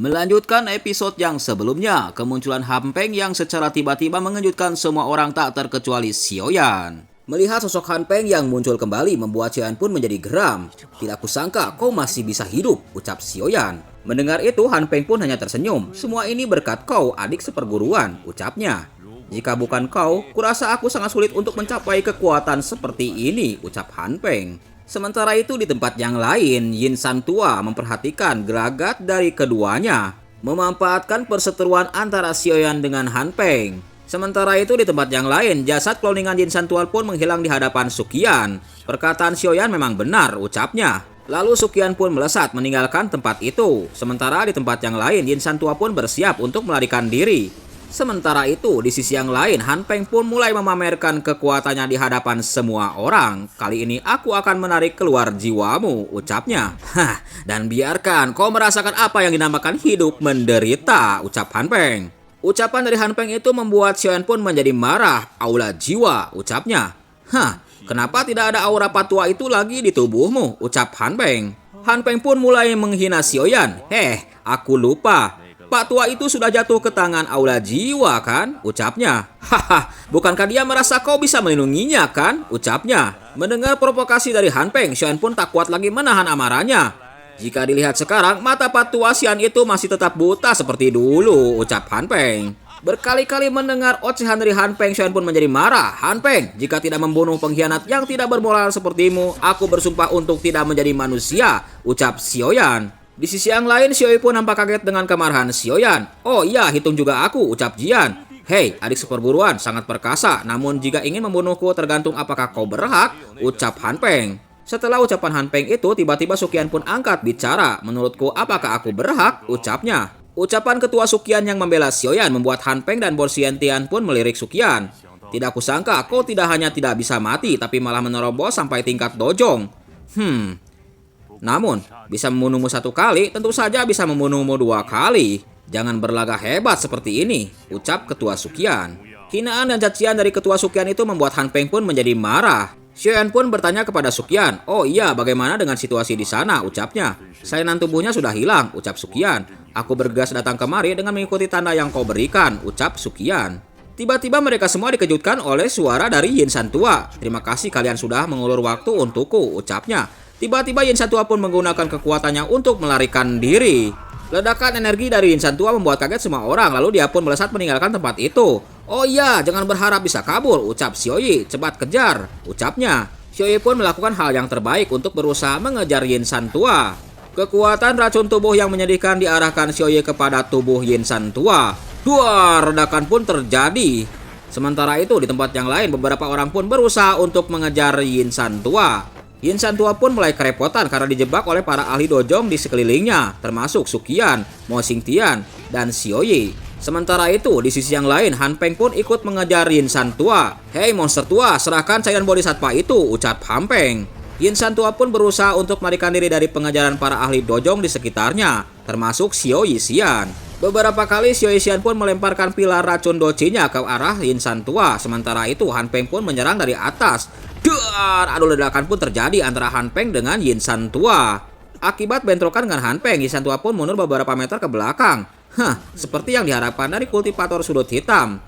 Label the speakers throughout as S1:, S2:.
S1: Melanjutkan episode yang sebelumnya, kemunculan Han Peng yang secara tiba-tiba mengejutkan semua orang tak terkecuali Xiaoyan. Melihat sosok Han Peng yang muncul kembali membuat Xiaoyan pun menjadi geram. Tidak kusangka kau masih bisa hidup, ucap Xiaoyan. Mendengar itu Han Peng pun hanya tersenyum. Semua ini berkat kau, adik seperguruan, ucapnya. Jika bukan kau, kurasa aku sangat sulit untuk mencapai kekuatan seperti ini, ucap Han Peng. Sementara itu di tempat yang lain, Yin San tua memperhatikan gelagat dari keduanya, memanfaatkan perseteruan antara Xiaoyan dengan Han Peng. Sementara itu di tempat yang lain, jasad cloningan Yin San tua pun menghilang di hadapan Suqian. Perkataan Xiaoyan memang benar, ucapnya. Lalu Suqian pun melesat meninggalkan tempat itu. Sementara di tempat yang lain, Yin San tua pun bersiap untuk melarikan diri. Sementara itu, di sisi yang lain, Han Peng pun mulai memamerkan kekuatannya di hadapan semua orang. Kali ini aku akan menarik keluar jiwamu, ucapnya. Hah, dan biarkan kau merasakan apa yang dinamakan hidup menderita, ucap Han Peng. Ucapan dari Han Peng itu membuat Xiaoyan pun menjadi marah. Aula jiwa, ucapnya. Hah, kenapa tidak ada aura patua itu lagi di tubuhmu, ucap Han Peng. Han Peng pun mulai menghina Xiaoyan. Aku lupa. Pak tua itu sudah jatuh ke tangan aula jiwa kan? Ucapnya. Haha, bukankah dia merasa kau bisa melindunginya kan? Ucapnya. Mendengar provokasi dari Han Peng, Xiaoyan pun tak kuat lagi menahan amarahnya. Jika dilihat sekarang, mata Pak tua Xian itu masih tetap buta seperti dulu, ucap Han Peng. Berkali-kali mendengar ocehan dari Han Peng, Xiaoyan pun menjadi marah. Han Peng, jika tidak membunuh pengkhianat yang tidak bermoral sepertimu, aku bersumpah untuk tidak menjadi manusia, ucap Xiaoyan. Di sisi yang lain, Xiaoyi pun nampak kaget dengan kemarahan Xiaoyan. Oh iya, hitung juga aku, ucap Jian. Hei, adik seperguruan, sangat perkasa. Namun jika ingin membunuhku tergantung apakah kau berhak, ucap Han Peng. Setelah ucapan Han Peng itu, tiba-tiba Suqian pun angkat bicara. Menurutku, apakah aku berhak, ucapnya. Ucapan ketua Suqian yang membela Xiaoyan membuat Han Peng dan Bo Xiantian pun melirik Suqian. Tidak kusangka, kau tidak hanya tidak bisa mati, tapi malah menerobos sampai tingkat dojong. Namun, bisa membunuhmu satu kali, tentu saja bisa membunuhmu dua kali. Jangan berlagak hebat seperti ini, ucap ketua Suqian. Hinaan dan cacian dari ketua Suqian itu membuat Han Peng pun menjadi marah. Xiaoyan pun bertanya kepada Suqian. Oh iya, bagaimana dengan situasi di sana, ucapnya. Salinan tubuhnya sudah hilang, ucap Suqian. Aku bergegas datang kemari dengan mengikuti tanda yang kau berikan, ucap Suqian. Tiba-tiba mereka semua dikejutkan oleh suara dari Yin San tua. Terima kasih kalian sudah mengulur waktu untukku, ucapnya. Tiba-tiba Yin San tua pun menggunakan kekuatannya untuk melarikan diri. Ledakan energi dari Yin San tua membuat kaget semua orang, lalu dia pun melesat meninggalkan tempat itu. Oh iya, jangan berharap bisa kabur, ucap Xiaoyi. Cepat kejar, ucapnya. Xiaoyi pun melakukan hal yang terbaik untuk berusaha mengejar Yin San tua. Kekuatan racun tubuh yang menyedihkan diarahkan Xiaoyi kepada tubuh Yin San tua. Ledakan pun terjadi. Sementara itu di tempat yang lain, beberapa orang pun berusaha untuk mengejar Yin San tua. Yin San tua pun mulai kerepotan karena dijebak oleh para ahli dojong di sekelilingnya, termasuk Suqian, Mo Xingtian, dan Xiaoyi. Sementara itu, di sisi yang lain, Han Peng pun ikut mengejar Yin San tua. Hei monster tua, serahkan cairan bodhisattva itu, ucap Han Peng. Yin San tua pun berusaha untuk melarikan diri dari pengejaran para ahli dojong di sekitarnya, termasuk Xiaoyi Xian. Beberapa kali Xiaoyi Xian pun melemparkan pilar racun docinya ke arah Yin San tua. Sementara itu, Han Peng pun menyerang dari atas. Ledakan pun terjadi antara Han Peng dengan Yin San tua. Akibat bentrokan dengan Han Peng, Yin San tua pun mundur beberapa meter ke belakang. Seperti yang diharapkan dari kultivator sudut hitam,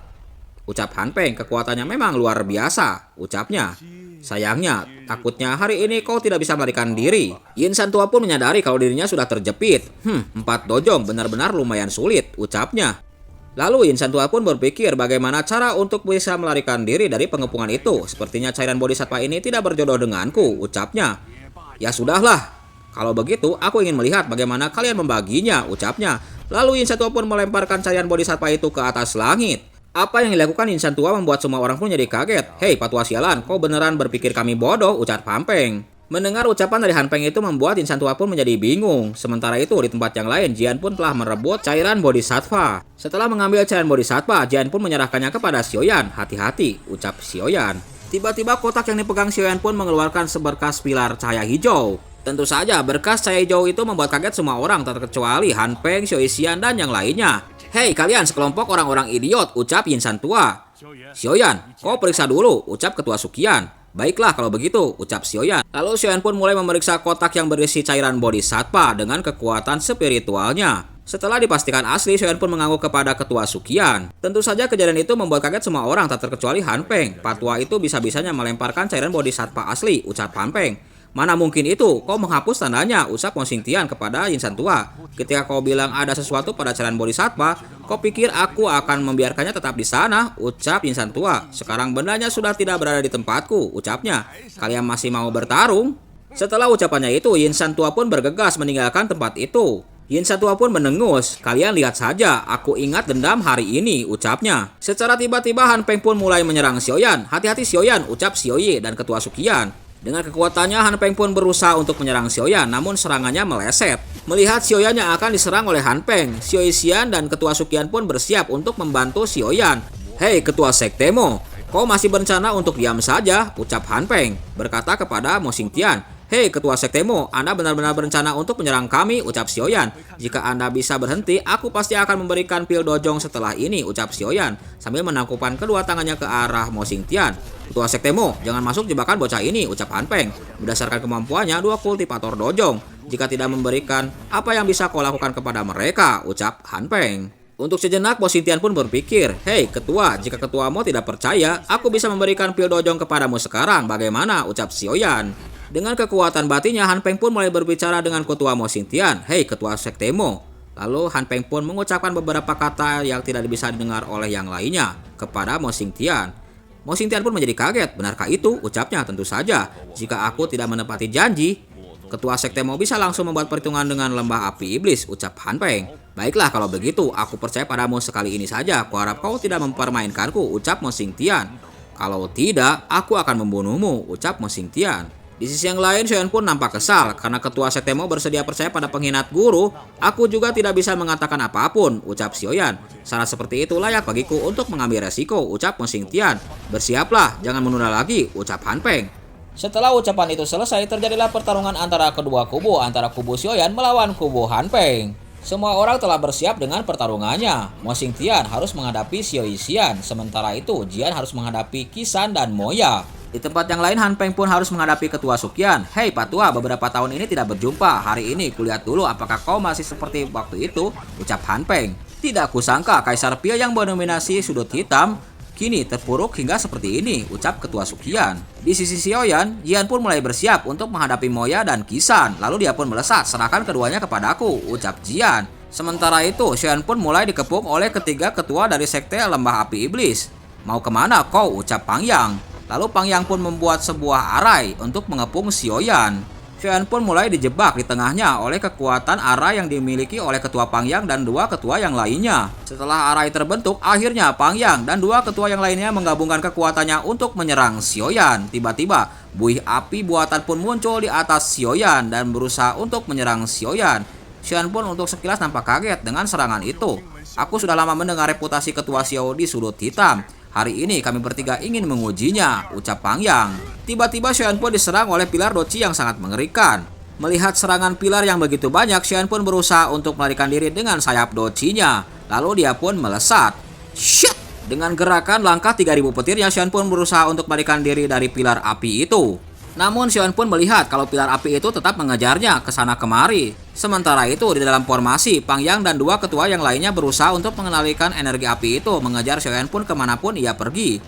S1: ucap Han Peng. Kekuatannya memang luar biasa, ucapnya. Sayangnya, takutnya hari ini kau tidak bisa melarikan diri. Yin San tua pun menyadari kalau dirinya sudah terjepit. 4 dojong benar-benar lumayan sulit, ucapnya. Lalu Yin San tua pun berpikir bagaimana cara untuk bisa melarikan diri dari pengepungan itu. Sepertinya cairan bodhisattva ini tidak berjodoh denganku, ucapnya. Ya sudahlah, kalau begitu aku ingin melihat bagaimana kalian membaginya, ucapnya. Lalu Yin San tua pun melemparkan cairan bodhisattva itu ke atas langit. Apa yang dilakukan Yin San tua membuat semua orang pun jadi kaget. Hei patua sialan, kau beneran berpikir kami bodoh, ucap Han Peng. Mendengar ucapan dari Han Peng itu membuat Yin San tua pun menjadi bingung. Sementara itu di tempat yang lain, Jian pun telah merebut cairan bodhisattva. Setelah mengambil cairan bodhisattva, Jian pun menyerahkannya kepada Xiaoyan. Hati-hati, ucap Xiaoyan. Tiba-tiba kotak yang dipegang Xiaoyan pun mengeluarkan seberkas pilar cahaya hijau. Tentu saja berkas cahaya hijau itu membuat kaget semua orang, terkecuali Han Peng, Xiaoyi Xian, dan yang lainnya. Hei kalian sekelompok orang-orang idiot, ucap Yin San tua. Xiaoyan, kau periksa dulu, ucap ketua Suqian. Baiklah kalau begitu, ucap Xiaoyan. Lalu Xiaoyan pun mulai memeriksa kotak yang berisi cairan bodhisattva dengan kekuatan spiritualnya. Setelah dipastikan asli, Xiaoyan pun mengangguk kepada ketua Sukian. Tentu saja kejadian itu membuat kaget semua orang, tak terkecuali Han Peng. Patwa itu bisa-bisanya melemparkan cairan bodhisattva asli, ucap Han Peng. Mana mungkin itu, kau menghapus tandanya, ucap Mo Xingtian kepada Yin Shan tua. Ketika kau bilang ada sesuatu pada cairan bodhisattva, kau pikir aku akan membiarkannya tetap di sana, ucap Yin Shan tua. Sekarang bendanya sudah tidak berada di tempatku, ucapnya. Kalian masih mau bertarung? Setelah ucapannya itu, Yin Shan tua pun bergegas meninggalkan tempat itu. Yin Shan tua pun menengus. Kalian lihat saja, aku ingat dendam hari ini, ucapnya. Secara tiba-tiba Han Peng pun mulai menyerang Xiaoyan. Hati-hati Xiaoyan, ucap Xiaoye dan ketua Sukian. Dengan kekuatannya, Han Peng pun berusaha untuk menyerang Xiaoyan, namun serangannya meleset. Melihat Xiaoyan yang akan diserang oleh Han Peng, Xiao Xian dan ketua Sukian pun bersiap untuk membantu Xiaoyan. Hei ketua sektemo, kau masih berencana untuk diam saja, ucap Han Peng, berkata kepada Mo Xingtian. Hei ketua sektemo, Anda benar-benar berencana untuk menyerang kami, ucap Xiaoyan. Jika Anda bisa berhenti, aku pasti akan memberikan pil dojong setelah ini, ucap Xiaoyan, sambil menangkupkan kedua tangannya ke arah Mo Xingtian. Ketua sektemo, jangan masuk jebakan bocah ini, ucap Han Peng. Berdasarkan kemampuannya, dua kultivator dojong. Jika tidak memberikan, apa yang bisa kau lakukan kepada mereka, ucap Han Peng. Untuk sejenak, Mo Xingtian pun berpikir, hei ketua, jika ketuamu tidak percaya, aku bisa memberikan pil dojong kepadamu sekarang, bagaimana, ucap Xiaoyan. Dengan kekuatan batinnya, Han Peng pun mulai berbicara dengan ketua Mo Xingtian, hei ketua sektemo. Lalu Han Peng pun mengucapkan beberapa kata yang tidak bisa didengar oleh yang lainnya kepada Mo Xingtian. Mo Xingtian pun menjadi kaget, benarkah itu? Ucapnya, tentu saja, jika aku tidak menepati janji, ketua sektemo bisa langsung membuat perhitungan dengan lembah api iblis, ucap Han Peng. Baiklah kalau begitu, aku percaya padamu sekali ini saja, kuharap kau tidak mempermainkanku, ucap Mo Xingtian. Kalau tidak, aku akan membunuhmu, ucap Mo Xingtian. Di sisi yang lain, Xiaoyan pun nampak kesal karena ketua sektemo bersedia percaya pada pengkhianat guru. Aku juga tidak bisa mengatakan apapun, ucap Xiaoyan. Saran seperti itu layak bagiku untuk mengambil resiko, ucap Mo Xingtian. Bersiaplah, jangan menunda lagi, ucap Han Peng. Setelah ucapan itu selesai, terjadilah pertarungan antara kedua kubu, antara kubu Xiaoyan melawan kubu Han Peng. Semua orang telah bersiap dengan pertarungannya. Mo Xingtian harus menghadapi Xiao Xian, sementara itu Jian harus menghadapi Qisan dan Moya. Di tempat yang lain, Han Peng pun harus menghadapi ketua Sukian. Hei Patua, beberapa tahun ini tidak berjumpa. Hari ini kulihat dulu apakah kau masih seperti waktu itu, ucap Han Peng. Tidak kusangka Kaisar Pia yang mendominasi sudut hitam kini terpuruk hingga seperti ini, ucap ketua Sukian. Di sisi Xiaoyan, Jian pun mulai bersiap untuk menghadapi Moya dan Qisan. Lalu dia pun melesat, serahkan keduanya kepadaku, ucap Jian. Sementara itu, Xiaoyan pun mulai dikepung oleh ketiga ketua dari sekte lembah api iblis. Mau kemana kau, ucap Pang Yang. Lalu Pang Yang pun membuat sebuah arai untuk mengepung Xiaoyan. Xiaoyan pun mulai dijebak di tengahnya oleh kekuatan arai yang dimiliki oleh ketua Pang Yang dan dua ketua yang lainnya. Setelah arai terbentuk, akhirnya Pang Yang dan dua ketua yang lainnya menggabungkan kekuatannya untuk menyerang Xiaoyan. Tiba-tiba, buih api buatan pun muncul di atas Xiaoyan dan berusaha untuk menyerang Xiaoyan. Xiaoyan pun untuk sekilas nampak kaget dengan serangan itu. Aku sudah lama mendengar reputasi ketua Xiao di sudut hitam. Hari ini kami bertiga ingin mengujinya, ucap Pang Yang. Tiba-tiba Xiaoyan pun diserang oleh pilar doci yang sangat mengerikan. Melihat serangan pilar yang begitu banyak, Xiaoyan pun berusaha untuk melarikan diri dengan sayap docinya. Lalu dia pun melesat. Shit! Dengan gerakan langkah 3000 petirnya, Xiaoyan pun berusaha untuk melarikan diri dari pilar api itu. Namun Xiaoyan pun melihat kalau pilar api itu tetap mengejarnya ke sana kemari. Sementara itu di dalam formasi, Pang Yang dan dua ketua yang lainnya berusaha untuk mengendalikan energi api itu mengejar Xiaoyan pun kemanapun ia pergi.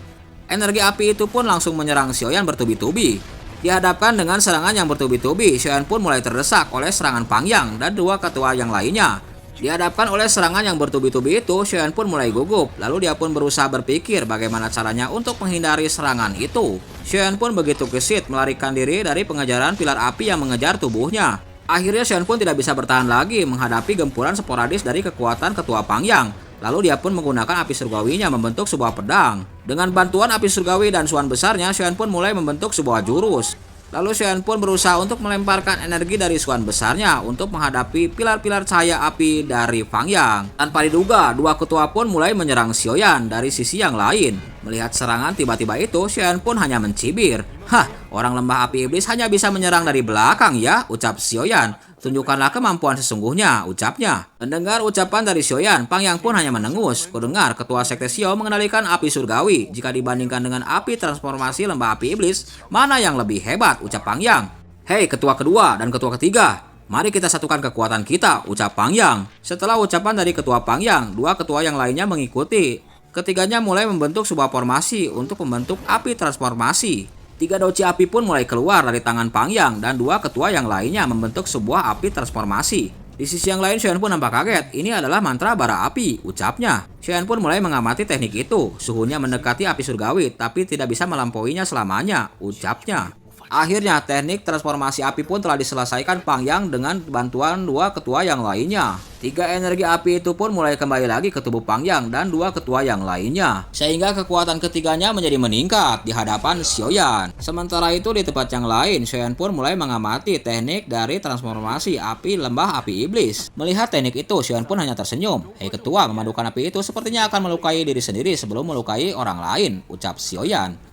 S1: Energi api itu pun langsung menyerang Xiaoyan bertubi-tubi. Dihadapkan dengan serangan yang bertubi-tubi, Xiaoyan pun mulai terdesak oleh serangan Pang Yang dan dua ketua yang lainnya. Dihadapkan oleh serangan yang bertubi-tubi itu, Xiaoyan pun mulai gugup. Lalu dia pun berusaha berpikir bagaimana caranya untuk menghindari serangan itu. Xiaoyan pun begitu gesit melarikan diri dari pengejaran pilar api yang mengejar tubuhnya. Akhirnya Xiaoyan pun tidak bisa bertahan lagi menghadapi gempuran sporadis dari kekuatan ketua Pang Yang. Lalu dia pun menggunakan api surgawinya membentuk sebuah pedang. Dengan bantuan api surgawi dan suan besarnya, Xiaoyan pun mulai membentuk sebuah jurus. Lalu Xiaoyan pun berusaha untuk melemparkan energi dari suan besarnya untuk menghadapi pilar-pilar cahaya api dari Pang Yang. Tanpa diduga, dua ketua pun mulai menyerang Xiaoyan dari sisi yang lain. Melihat serangan tiba-tiba itu, Xiaoyan pun hanya mencibir. Hah, orang lembah api iblis hanya bisa menyerang dari belakang ya, ucap Xiaoyan. Tunjukkanlah kemampuan sesungguhnya, ucapnya. Mendengar ucapan dari Xiaoyan, Pang Yang pun hanya menengus. Kudengar ketua sekte Xiao mengendalikan api surgawi. Jika dibandingkan dengan api transformasi lembah api iblis, mana yang lebih hebat, ucap Pang Yang. Hei ketua kedua dan ketua ketiga, Mari kita satukan kekuatan kita, ucap Pangyang. Setelah ucapan dari ketua Pangyang, dua ketua yang lainnya mengikuti. Ketiganya mulai membentuk sebuah formasi untuk membentuk api transformasi. Tiga doci api pun mulai keluar dari tangan Pangyang dan dua ketua yang lainnya membentuk sebuah api transformasi. Di sisi yang lain, Xiaoyan pun nampak kaget. Ini adalah mantra bara api, ucapnya. Xiaoyan pun mulai mengamati teknik itu. Suhunya mendekati api surgawi, tapi tidak bisa melampauinya selamanya, ucapnya. Akhirnya, teknik transformasi api pun telah diselesaikan Pangyang dengan bantuan dua ketua yang lainnya. Tiga energi api itu pun mulai kembali lagi ke tubuh Pangyang dan dua ketua yang lainnya. Sehingga kekuatan ketiganya menjadi meningkat di hadapan Xiaoyan. Sementara itu di tempat yang lain, Xiaoyan pun mulai mengamati teknik dari transformasi api lembah api iblis. Melihat teknik itu, Xiaoyan pun hanya tersenyum. Hei ketua, memadukan api itu sepertinya akan melukai diri sendiri sebelum melukai orang lain, ucap Xiaoyan.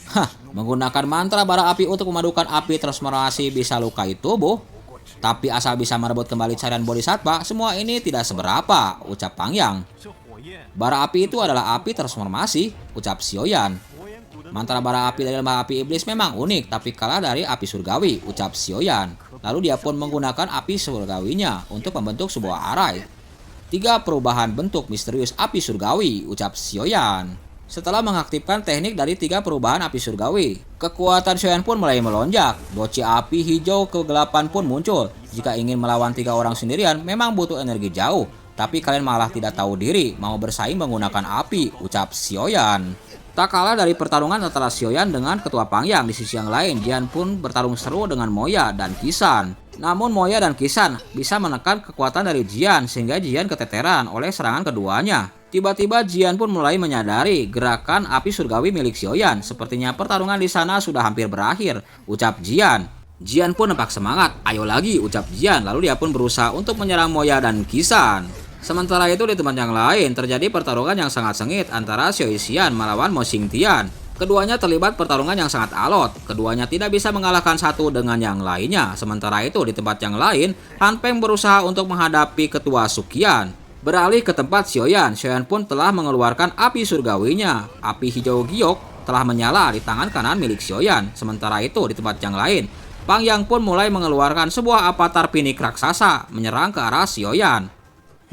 S1: Hah, menggunakan mantra bara api untuk memadukan api transformasi bisa lukai tubuh. Tapi asal bisa merebut kembali cairan bodhisattva, semua ini tidak seberapa, ucap Pangyang. Bara api itu adalah api transformasi, ucap Xiaoyan. Mantra bara api dari lembah api iblis memang unik, tapi kalah dari api surgawi, ucap Xiaoyan. Lalu dia pun menggunakan api surgawinya untuk membentuk sebuah arai. Tiga perubahan bentuk misterius api surgawi, ucap Xiaoyan. Setelah mengaktifkan teknik dari tiga perubahan api surgawi, kekuatan Xiaoyan pun mulai melonjak. Doci api hijau kegelapan pun muncul. Jika ingin melawan tiga orang sendirian, memang butuh energi jauh. Tapi kalian malah tidak tahu diri, mau bersaing menggunakan api, ucap Xiaoyan. Tak kalah dari pertarungan antara Xiaoyan dengan ketua Pangyang, di sisi yang lain, Jian pun bertarung seru dengan Moya dan Qisan. Namun Moya dan Qisan bisa menekan kekuatan dari Jian sehingga Jian keteteran oleh serangan keduanya. Tiba-tiba Jian pun mulai menyadari gerakan api surgawi milik Xiaoyan. Sepertinya pertarungan di sana sudah hampir berakhir, ucap Jian. Jian pun nampak semangat. Ayo lagi, ucap Jian. Lalu dia pun berusaha untuk menyerang Moya dan Qisan. Sementara itu di tempat yang lain terjadi pertarungan yang sangat sengit antara Xiao Xian melawan Mo Xingtian. Keduanya terlibat pertarungan yang sangat alot. Keduanya tidak bisa mengalahkan satu dengan yang lainnya. Sementara itu di tempat yang lain, Han Peng berusaha untuk menghadapi ketua Suqian. Beralih ke tempat Xiaoyan, Xiaoyan pun telah mengeluarkan api surgawinya. Api hijau giok telah menyala di tangan kanan milik Xiaoyan. Sementara itu di tempat yang lain, Pangyang pun mulai mengeluarkan sebuah avatar pinik raksasa menyerang ke arah Xiaoyan.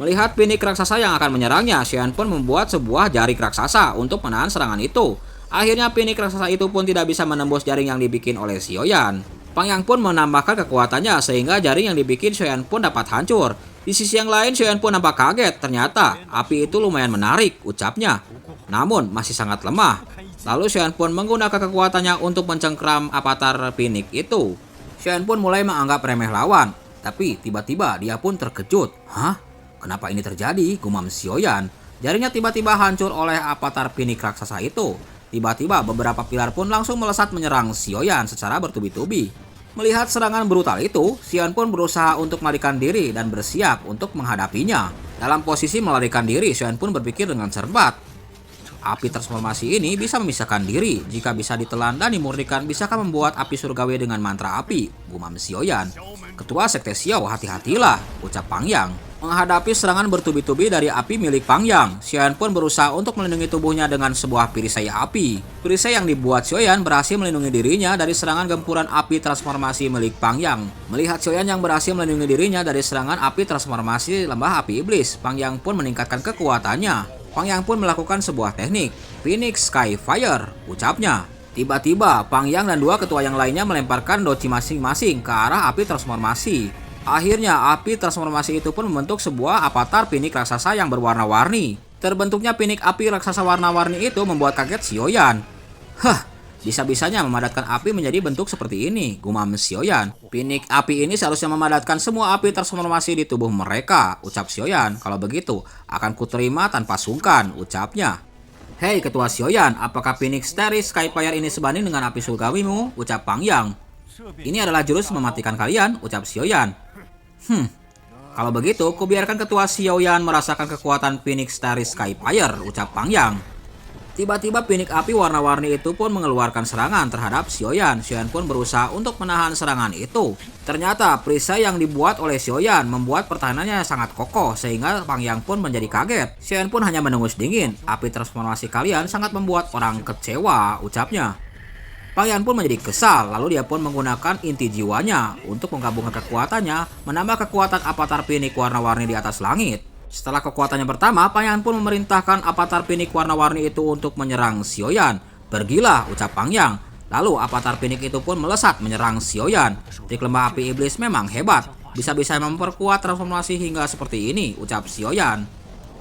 S1: Melihat pinik raksasa yang akan menyerangnya, Xiaoyan pun membuat sebuah jaring raksasa untuk menahan serangan itu. Akhirnya pinik raksasa itu pun tidak bisa menembus jaring yang dibikin oleh Xiaoyan. Pangyang pun menambahkan kekuatannya sehingga jaring yang dibikin Xiaoyan pun dapat hancur. Di sisi yang lain, Xiaoyan pun nampak kaget. Ternyata api itu lumayan menarik, ucapnya. Namun masih sangat lemah. Lalu Xiaoyan pun menggunakan kekuatannya untuk mencengkram avatar pinik itu. Xiaoyan pun mulai menganggap remeh lawan. Tapi tiba-tiba dia pun terkejut. Hah? Kenapa ini terjadi? Gumam Xiaoyan. Jaringnya tiba-tiba hancur oleh avatar pinik raksasa itu. Tiba-tiba beberapa pilar pun langsung melesat menyerang Xiaoyan secara bertubi-tubi. Melihat serangan brutal itu, Xiaoyan pun berusaha untuk melarikan diri dan bersiap untuk menghadapinya. Dalam posisi melarikan diri, Xiaoyan pun berpikir dengan cermat. Api transformasi ini bisa memisahkan diri. Jika bisa ditelan dan dimurnikan, bisakah membuat api surgawi dengan mantra api? Gumam Xiaoyan. Ketua Sekte Xiao, hati-hatilah, ucap Pangyang. Menghadapi serangan bertubi-tubi dari api milik Pangyang, Xiaoyan pun berusaha untuk melindungi tubuhnya dengan sebuah perisai api. Perisai yang dibuat Xiaoyan berhasil melindungi dirinya dari serangan gempuran api transformasi milik Pangyang. Melihat Xiaoyan yang berhasil melindungi dirinya dari serangan api transformasi lembah api iblis, Pangyang pun meningkatkan kekuatannya. Pangyang pun melakukan sebuah teknik, Phoenix Sky Fire, ucapnya. Tiba-tiba, Pangyang dan dua ketua yang lainnya melemparkan doci masing-masing ke arah api transformasi. Akhirnya, api transformasi itu pun membentuk sebuah avatar pinik raksasa yang berwarna-warni. Terbentuknya pinik api raksasa warna-warni itu membuat kaget Xiaoyan. Hah, bisa-bisanya memadatkan api menjadi bentuk seperti ini, gumam Xiaoyan. Pinik api ini seharusnya memadatkan semua api transformasi di tubuh mereka, ucap Xiaoyan. Kalau begitu, akan kuterima tanpa sungkan, ucapnya. Hei ketua Xiaoyan, apakah Phoenix dari Skyfire ini sebanding dengan api surgawimu? Ucap Pangyang. Ini adalah jurus mematikan kalian, ucap Xiaoyan. Kalau begitu, kubiarkan ketua Xiaoyan merasakan kekuatan Phoenix dari Skyfire, ucap Pangyang. Tiba-tiba pinik api warna-warni itu pun mengeluarkan serangan terhadap Xiaoyan. Xiaoyan pun berusaha untuk menahan serangan itu. Ternyata perisai yang dibuat oleh Xiaoyan membuat pertahanannya sangat kokoh sehingga Pangyang pun menjadi kaget. Xiaoyan pun hanya mendengus dingin. Api transformasi kalian sangat membuat orang kecewa, ucapnya. Pang Yang pun menjadi kesal, lalu dia pun menggunakan inti jiwanya untuk menggabungkan kekuatannya, menambah kekuatan avatar pinik warna-warni di atas langit. Setelah kekuatannya pertama, Pang Yang pun memerintahkan avatar pinik warna-warni itu untuk menyerang Xiaoyan. Pergilah, ucap Pang Yang. Lalu avatar pinik itu pun melesat menyerang Xiaoyan. Trik lembah api iblis memang hebat, bisa-bisa memperkuat transformasi hingga seperti ini, ucap Xiaoyan.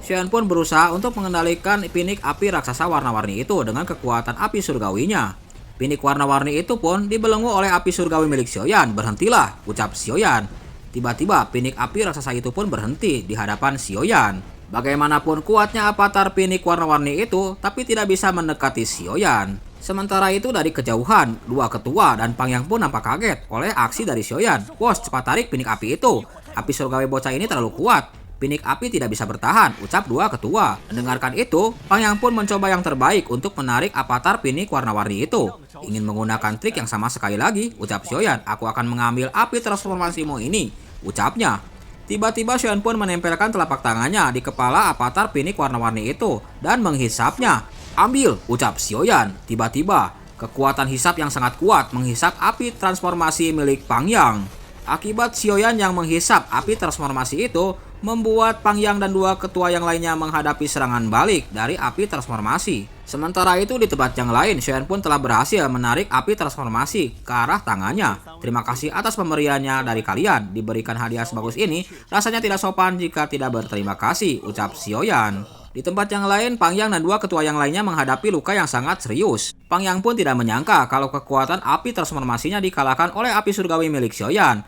S1: Xiaoyan pun berusaha untuk mengendalikan pinik api raksasa warna-warni itu dengan kekuatan api surgawinya. Pinik warna-warni itu pun dibelenggu oleh api surgawi milik Xiaoyan. Berhentilah, ucap Xiaoyan. Tiba-tiba pinik api raksasa itu pun berhenti di hadapan Xiaoyan. Bagaimanapun kuatnya avatar pinik warna-warni itu, tapi tidak bisa mendekati Xiaoyan. Sementara itu dari kejauhan, dua ketua dan Pang Yang pun nampak kaget oleh aksi dari Xiaoyan. Bos, cepat tarik pinik api itu. Api surgawi bocah ini terlalu kuat. Pinik api tidak bisa bertahan, ucap dua ketua. Mendengarkan itu, Pang Yang pun mencoba yang terbaik untuk menarik avatar pinik warna-warni itu. Ingin menggunakan trik yang sama sekali lagi, ucap Xiaoyan. Aku akan mengambil api transformasimu ini, ucapnya. Tiba-tiba Xiaoyan pun menempelkan telapak tangannya di kepala avatar pinik warna-warni itu dan menghisapnya. Ambil, ucap Xiaoyan. Tiba-tiba, kekuatan hisap yang sangat kuat menghisap api transformasi milik Pang Yang. Akibat Xiaoyan yang menghisap api transformasi itu, membuat Pang Yang dan dua ketua yang lainnya menghadapi serangan balik dari api transformasi. Sementara itu di tempat yang lain, Xiaoyan pun telah berhasil menarik api transformasi ke arah tangannya. Terima kasih atas pemberiannya dari kalian. Diberikan hadiah sebagus ini, rasanya tidak sopan jika tidak berterima kasih, ucap Xiaoyan. Di tempat yang lain, Pang Yang dan dua ketua yang lainnya menghadapi luka yang sangat serius. Pang Yang pun tidak menyangka kalau kekuatan api transformasinya dikalahkan oleh api surgawi milik Xiaoyan.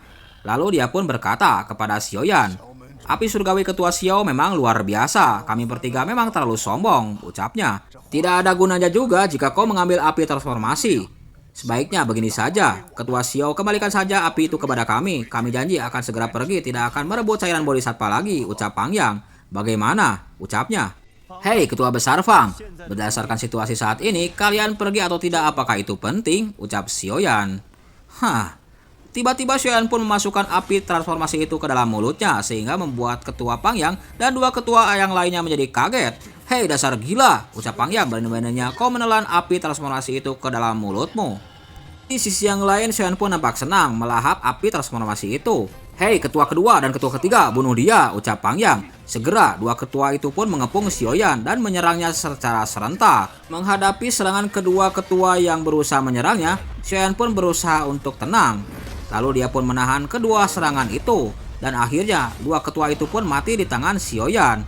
S1: Lalu dia pun berkata kepada Xiaoyan, api surgawi ketua Xiao memang luar biasa. Kami bertiga memang terlalu sombong, ucapnya. Tidak ada gunanya juga jika kau mengambil api transformasi. Sebaiknya begini saja, ketua Xiao, kembalikan saja api itu kepada kami. Kami janji akan segera pergi, tidak akan merebut cairan bodhisattva lagi, ucap Pang Yang. Bagaimana? Ucapnya. Hei ketua besar Fang, berdasarkan situasi saat ini, kalian pergi atau tidak apakah itu penting? Ucap Xiaoyan. Tiba-tiba Xiaoyan pun memasukkan api transformasi itu ke dalam mulutnya, sehingga membuat ketua Pang Yang dan dua ketua yang lainnya menjadi kaget. Hei dasar gila, ucap Pang Yang, berani-beraninya kau menelan api transformasi itu ke dalam mulutmu. Di sisi yang lain, Xiaoyan pun nampak senang melahap api transformasi itu. Hei ketua kedua dan ketua ketiga, bunuh dia, ucap Pang Yang. Segera, dua ketua itu pun mengepung Xiaoyan dan menyerangnya secara serentak. Menghadapi serangan kedua ketua yang berusaha menyerangnya, Xiaoyan pun berusaha untuk tenang. Lalu dia pun menahan kedua serangan itu. Dan akhirnya, dua ketua itu pun mati di tangan Xiaoyan.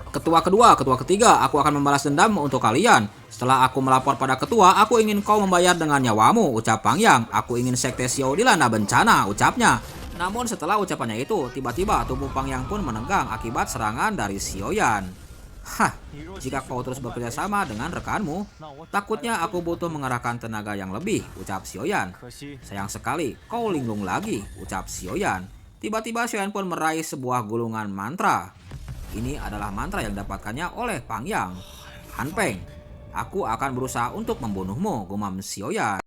S1: Ketua kedua, ketua ketiga, aku akan membalas dendam untuk kalian. Setelah aku melapor pada ketua, aku ingin kau membayar dengan nyawamu, ucap Pang Yang. Aku ingin sekte Xiao dilanda bencana, ucapnya. Namun setelah ucapannya itu, tiba-tiba tubuh Pang Yang pun menegang akibat serangan dari Xiaoyan. Jika kau terus bekerja sama dengan rekanmu, takutnya aku butuh mengerahkan tenaga yang lebih, ucap Xiaoyan. Sayang sekali, kau linglung lagi, ucap Xiaoyan. Tiba-tiba Xiaoyan pun meraih sebuah gulungan mantra. Ini adalah mantra yang didapatkannya oleh Pang Yang. Han Peng, aku akan berusaha untuk membunuhmu, gumam Xiaoyan.